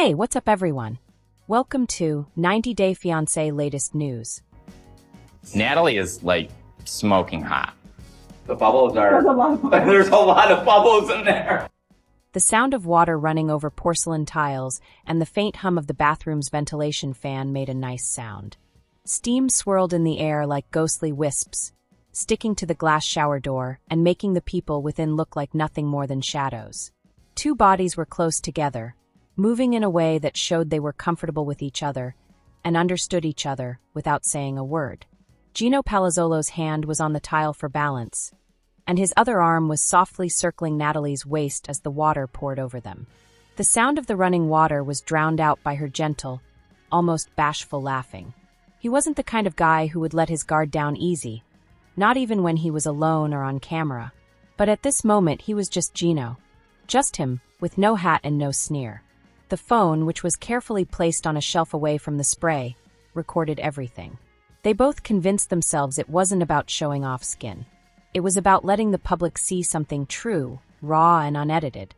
Hey, what's up everyone? Welcome to 90 Day Fiancé latest news. Natalie is like smoking hot. The bubbles are... There's a lot of bubbles in there. The sound of water running over porcelain tiles and the faint hum of the bathroom's ventilation fan made a nice sound. Steam swirled in the air like ghostly wisps, sticking to the glass shower door and making the people within look like nothing more than shadows. Two bodies were close together, moving in a way that showed they were comfortable with each other and understood each other without saying a word. Gino Palazzolo's hand was on the tile for balance, and his other arm was softly circling Natalie's waist as the water poured over them. The sound of the running water was drowned out by her gentle, almost bashful laughing. He wasn't the kind of guy who would let his guard down easy, not even when he was alone or on camera. But at this moment he was just Gino. Just him, with no hat and no sneer. The phone, which was carefully placed on a shelf away from the spray, recorded everything. They both convinced themselves it wasn't about showing off skin. It was about letting the public see something true, raw and unedited.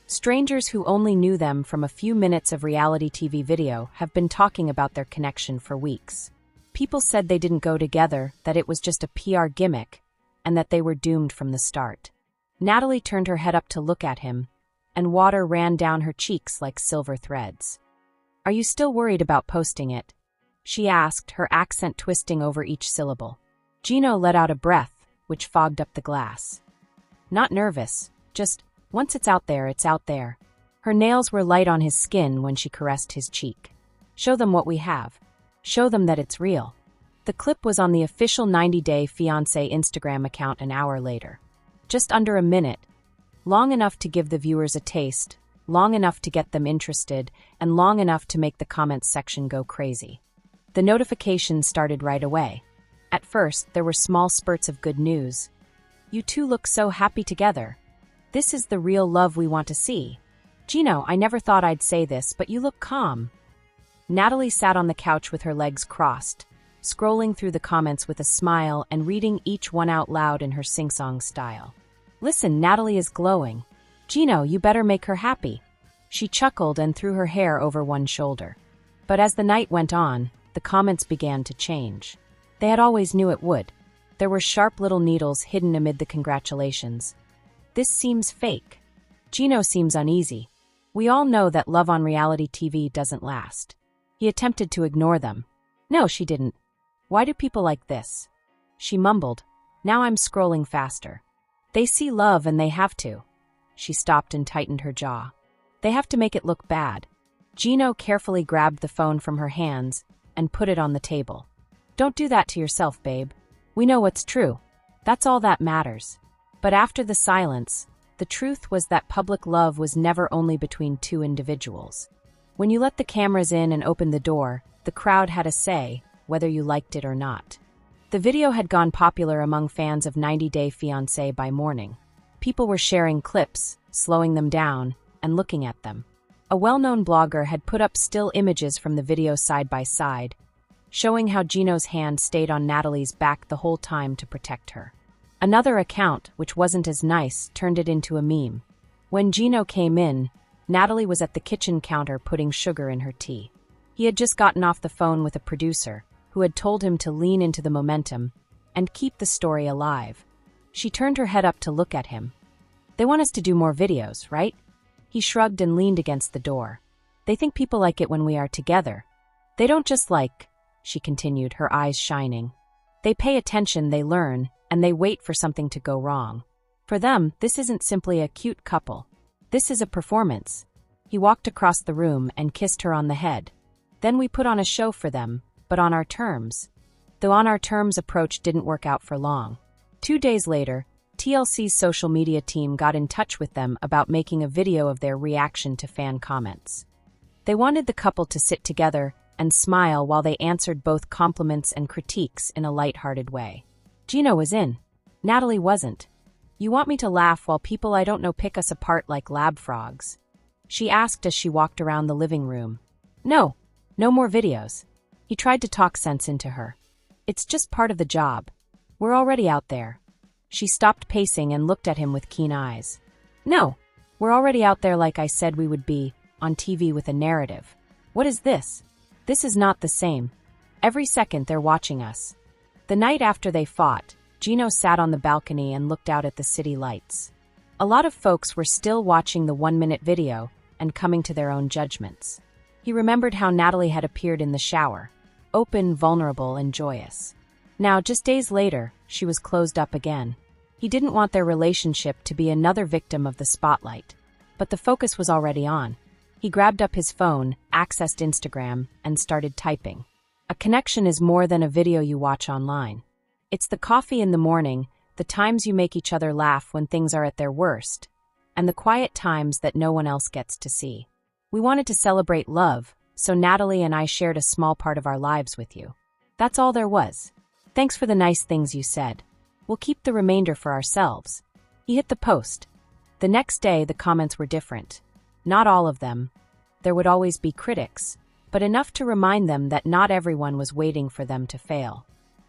Strangers who only knew them from a few minutes of reality TV video have been talking about their connection for weeks. People said they didn't go together, that it was just a PR gimmick, and that they were doomed from the start. Natalie turned her head up to look at him, and water ran down her cheeks like silver threads. "Are you still worried about posting it?" she asked, her accent twisting over each syllable. Gino let out a breath, which fogged up the glass. "Not nervous, just, once it's out there, it's out there." Her nails were light on his skin when she caressed his cheek. "Show them what we have. Show them that it's real." The clip was on the official 90 Day Fiancé Instagram account an hour later. Just under a minute, long enough to give the viewers a taste, long enough to get them interested, and long enough to make the comments section go crazy. The notifications started right away. At first, there were small spurts of good news. "You two look so happy together. This is the real love we want to see. Gino, I never thought I'd say this, but you look calm." Natalie sat on the couch with her legs crossed, scrolling through the comments with a smile and reading each one out loud in her sing-song style. "Listen, Natalie is glowing. Gino, you better make her happy." She chuckled and threw her hair over one shoulder. But as the night went on, the comments began to change. They had always knew it would. There were sharp little needles hidden amid the congratulations. "This seems fake. Gino seems uneasy. We all know that love on reality TV doesn't last." He attempted to ignore them. "No, she didn't. Why do people like this?" She mumbled. "Now I'm scrolling faster. They see love and they have to." She stopped and tightened her jaw. "They have to make it look bad." Gino carefully grabbed the phone from her hands and put it on the table. "Don't do that to yourself, babe. We know what's true. That's all that matters." But after the silence, the truth was that public love was never only between two individuals. When you let the cameras in and opened the door, the crowd had a say, whether you liked it or not. The video had gone popular among fans of 90 Day Fiancé by morning. People were sharing clips, slowing them down, and looking at them. A well-known blogger had put up still images from the video side by side, showing how Gino's hand stayed on Natalie's back the whole time to protect her. Another account, which wasn't as nice, turned it into a meme. When Gino came in, Natalie was at the kitchen counter putting sugar in her tea. He had just gotten off the phone with a producer, who had told him to lean into the momentum and keep the story alive. She turned her head up to look at him. "They want us to do more videos, right?" He shrugged and leaned against the door. "They think people like it when we are together. They don't just like," she continued, her eyes shining. "They pay attention, they learn, and they wait for something to go wrong. For them, this isn't simply a cute couple. This is a performance." He walked across the room and kissed her on the head. "Then we put on a show for them, but on our terms." The on our terms approach didn't work out for long. 2 days later, TLC's social media team got in touch with them about making a video of their reaction to fan comments. They wanted the couple to sit together and smile while they answered both compliments and critiques in a light-hearted way. Gino was in. Natalie wasn't. "You want me to laugh while people I don't know pick us apart like lab frogs?" she asked as she walked around the living room. "No, no more videos." He tried to talk sense into her. "It's just part of the job. We're already out there." She stopped pacing and looked at him with keen eyes. "No, we're already out there like I said we would be, on TV with a narrative. What is this? This is not the same. Every second they're watching us. The night after they fought, Gino sat on the balcony and looked out at the city lights. A lot of folks were still watching the 1-minute video and coming to their own judgments. He remembered how Natalie had appeared in the shower, open, vulnerable, and joyous. Now, just days later, she was closed up again. He didn't want their relationship to be another victim of the spotlight. But the focus was already on. He grabbed up his phone, accessed Instagram, and started typing. A connection is more than a video you watch online. It's the coffee in the morning, the times you make each other laugh when things are at their worst, and the quiet times that no one else gets to see. We wanted to celebrate love, so Natalie and I shared a small part of our lives with you. That's all there was. Thanks for the nice things you said. We'll keep the remainder for ourselves. He hit the post. The next day, the comments were different. Not all of them. There would always be critics, but enough to remind them that not everyone was waiting for them to fail.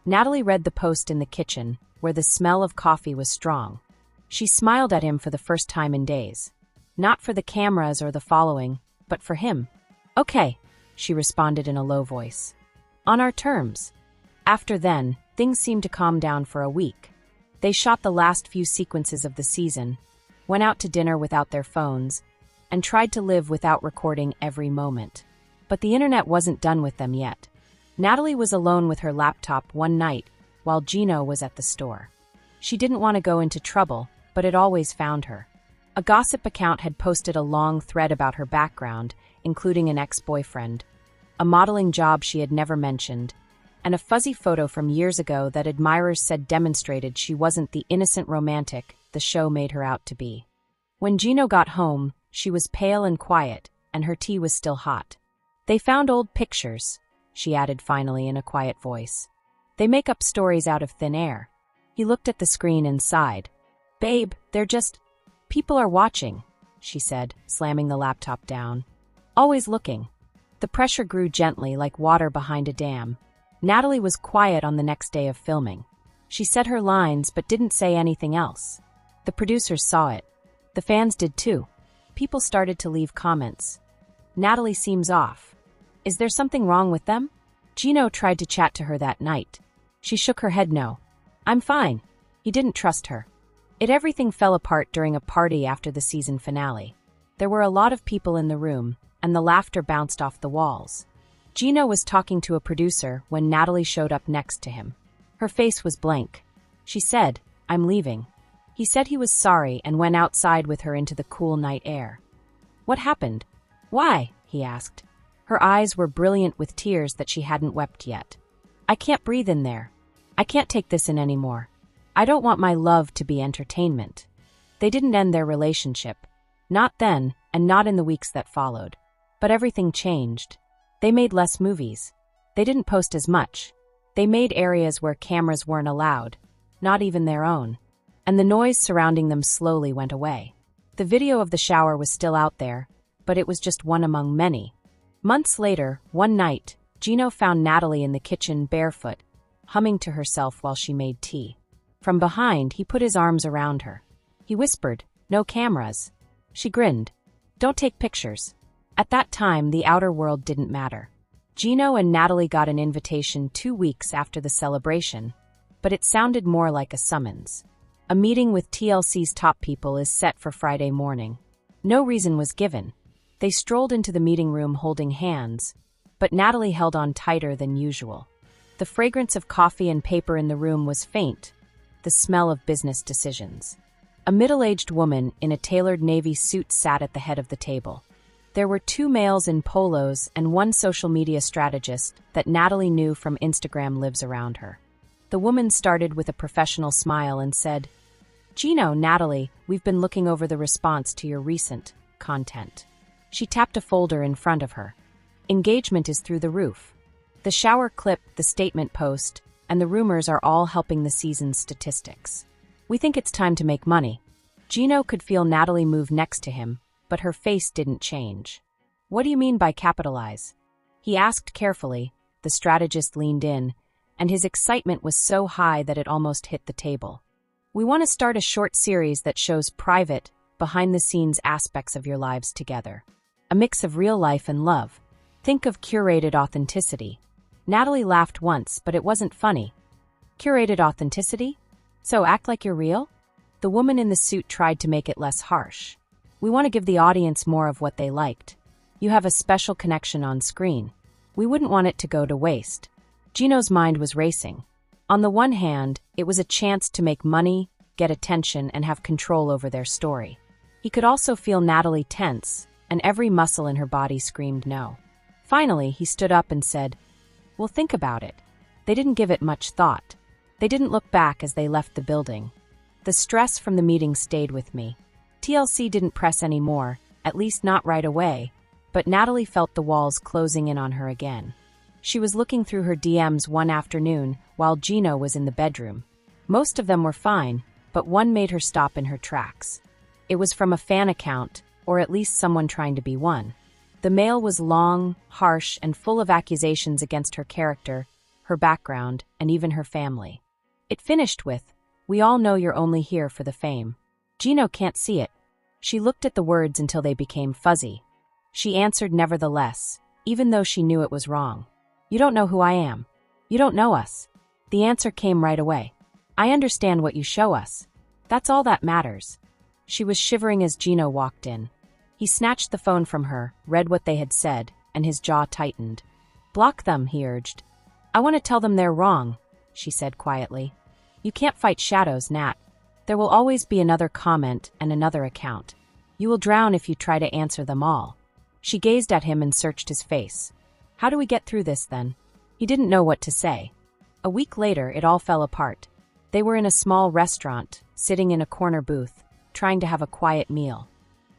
Natalie read the post in the kitchen, where the smell of coffee was strong. She smiled at him for the first time in days. Not for the cameras or the following, but for him. Okay, she responded in a low voice. On our terms. After then, things seemed to calm down for a week. They shot the last few sequences of the season, went out to dinner without their phones, and tried to live without recording every moment. But the internet wasn't done with them yet. Natalie was alone with her laptop one night while Gino was at the store. She didn't want to go into trouble, but it always found her. A gossip account had posted a long thread about her background, including an ex-boyfriend, a modeling job she had never mentioned, and a fuzzy photo from years ago that admirers said demonstrated she wasn't the innocent romantic the show made her out to be. When Gino got home, she was pale and quiet, and her tea was still hot. They found old pictures, she added finally in a quiet voice. They make up stories out of thin air. He looked at the screen and sighed. Babe, they're just... People are watching, she said, slamming the laptop down. Always looking. The pressure grew gently like water behind a dam. Natalie was quiet on the next day of filming. She said her lines but didn't say anything else. The producers saw it. The fans did too. People started to leave comments. Natalie seems off. Is there something wrong with them? Gino tried to chat to her that night. She shook her head no. I'm fine. He didn't trust her. Everything fell apart during a party after the season finale. There were a lot of people in the room, and the laughter bounced off the walls. Gino was talking to a producer when Natalie showed up next to him. Her face was blank. She said, I'm leaving. He said he was sorry and went outside with her into the cool night air. What happened? Why? He asked. Her eyes were brilliant with tears that she hadn't wept yet. I can't breathe in there. I can't take this in anymore. I don't want my love to be entertainment. They didn't end their relationship. Not then, and not in the weeks that followed. But everything changed. They made less movies. They didn't post as much. They made areas where cameras weren't allowed, not even their own. And the noise surrounding them slowly went away. The video of the shower was still out there, but it was just one among many. Months later, one night, Gino found Natalie in the kitchen barefoot, humming to herself while she made tea. From behind, he put his arms around her. He whispered, "No cameras." She grinned. "Don't take pictures." At that time, the outer world didn't matter. Gino and Natalie got an invitation 2 weeks after the celebration, but it sounded more like a summons. A meeting with TLC's top people is set for Friday morning. No reason was given. They strolled into the meeting room holding hands, but Natalie held on tighter than usual. The fragrance of coffee and paper in the room was faint, the smell of business decisions. A middle-aged woman in a tailored navy suit sat at the head of the table. There were 2 males in polos and 1 social media strategist that Natalie knew from Instagram lives around her. The woman started with a professional smile and said, "Gino, Natalie, we've been looking over the response to your recent content." She tapped a folder in front of her. Engagement is through the roof. The shower clip, the statement post, and the rumors are all helping the season's statistics. We think it's time to make money. Gino could feel Natalie move next to him, but her face didn't change. What do you mean by capitalize? He asked carefully. The strategist leaned in, and his excitement was so high that it almost hit the table. We want to start a short series that shows private, behind-the-scenes aspects of your lives together. A mix of real life and love. Think of curated authenticity. Natalie laughed once, but it wasn't funny. Curated authenticity? So act like you're real? The woman in the suit tried to make it less harsh. We want to give the audience more of what they liked. You have a special connection on screen. We wouldn't want it to go to waste. Gino's mind was racing. On the one hand, it was a chance to make money, get attention, and have control over their story. He could also feel Natalie tense, and every muscle in her body screamed no. Finally, he stood up and said, "Well, think about it." They didn't give it much thought. They didn't look back as they left the building. The stress from the meeting stayed with me. TLC didn't press any more, at least not right away, but Natalie felt the walls closing in on her again. She was looking through her DMs one afternoon while Gino was in the bedroom. Most of them were fine, but one made her stop in her tracks. It was from a fan account, or at least someone trying to be one. The mail was long, harsh, and full of accusations against her character, her background, and even her family. It finished with, "We all know you're only here for the fame." Gino can't see it. She looked at the words until they became fuzzy. She answered nevertheless, even though she knew it was wrong. "You don't know who I am. You don't know us." The answer came right away. "I understand what you show us. That's all that matters." She was shivering as Gino walked in. He snatched the phone from her, read what they had said, and his jaw tightened. "Block them," he urged. "I want to tell them they're wrong," she said quietly. "You can't fight shadows, Nat. There will always be another comment and another account. You will drown if you try to answer them all." She gazed at him and searched his face. "How do we get through this, then?" He didn't know what to say. A week later, it all fell apart. They were in a small restaurant, sitting in a corner booth, trying to have a quiet meal.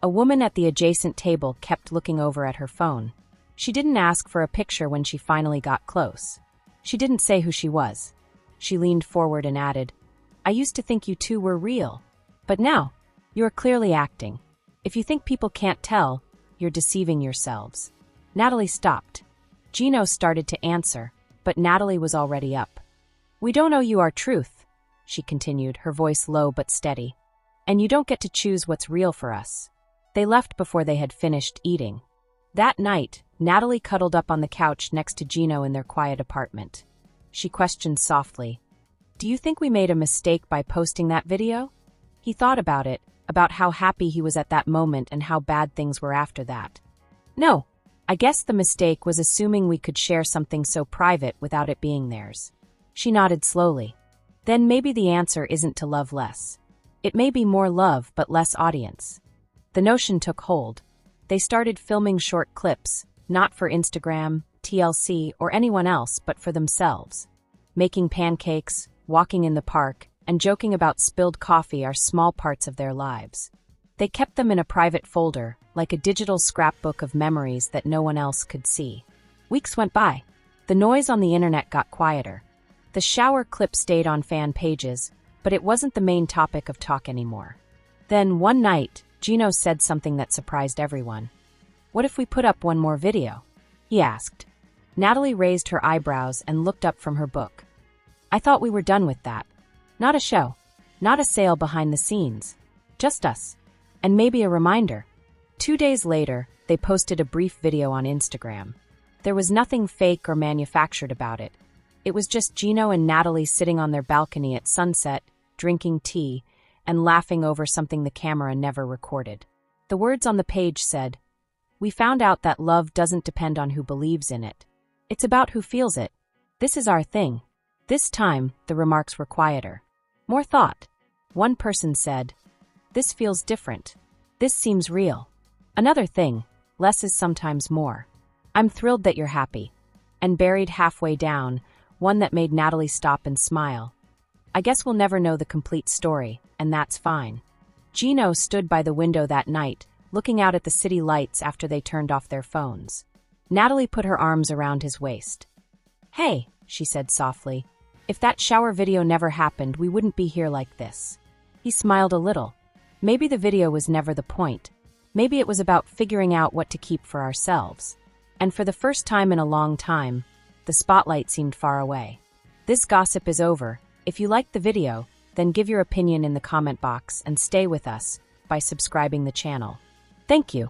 A woman at the adjacent table kept looking over at her phone. She didn't ask for a picture when she finally got close. She didn't say who she was. She leaned forward and added, "I used to think you two were real. But now, you're clearly acting. If you think people can't tell, you're deceiving yourselves." Natalie stopped. Gino started to answer, but Natalie was already up. "We don't owe you our truth," she continued, her voice low but steady. "And you don't get to choose what's real for us." They left before they had finished eating. That night, Natalie cuddled up on the couch next to Gino in their quiet apartment. She questioned softly, "Do you think we made a mistake by posting that video?" He thought about it, about how happy he was at that moment and how bad things were after that. "No, I guess the mistake was assuming we could share something so private without it being theirs." She nodded slowly. "Then maybe the answer isn't to love less. It may be more love but less audience." The notion took hold. They started filming short clips, not for Instagram, TLC, or anyone else, but for themselves. Making pancakes, walking in the park, and joking about spilled coffee are small parts of their lives. They kept them in a private folder, like a digital scrapbook of memories that no one else could see. Weeks went by. The noise on the internet got quieter. The shower clip stayed on fan pages, but it wasn't the main topic of talk anymore. Then, one night, Gino said something that surprised everyone. "What if we put up one more video?" he asked. Natalie raised her eyebrows and looked up from her book. "I thought we were done with that. Not a show. Not a sale behind the scenes. Just us. And maybe a reminder." 2 days later, they posted a brief video on Instagram. There was nothing fake or manufactured about it. It was just Gino and Natalie sitting on their balcony at sunset, drinking tea, and laughing over something the camera never recorded. The words on the page said, "We found out that love doesn't depend on who believes in it. It's about who feels it. This is our thing." This time, the remarks were quieter. More thought. One person said, "This feels different. This seems real." Another thing, "Less is sometimes more. I'm thrilled that you're happy." And buried halfway down, one that made Natalie stop and smile. "I guess we'll never know the complete story, and that's fine." Gino stood by the window that night, looking out at the city lights after they turned off their phones. Natalie put her arms around his waist. "Hey," she said softly, "if that shower video never happened, we wouldn't be here like this." He smiled a little. Maybe the video was never the point. Maybe it was about figuring out what to keep for ourselves. And for the first time in a long time, the spotlight seemed far away. This gossip is over. If you liked the video, then give your opinion in the comment box and stay with us by subscribing the channel. Thank you.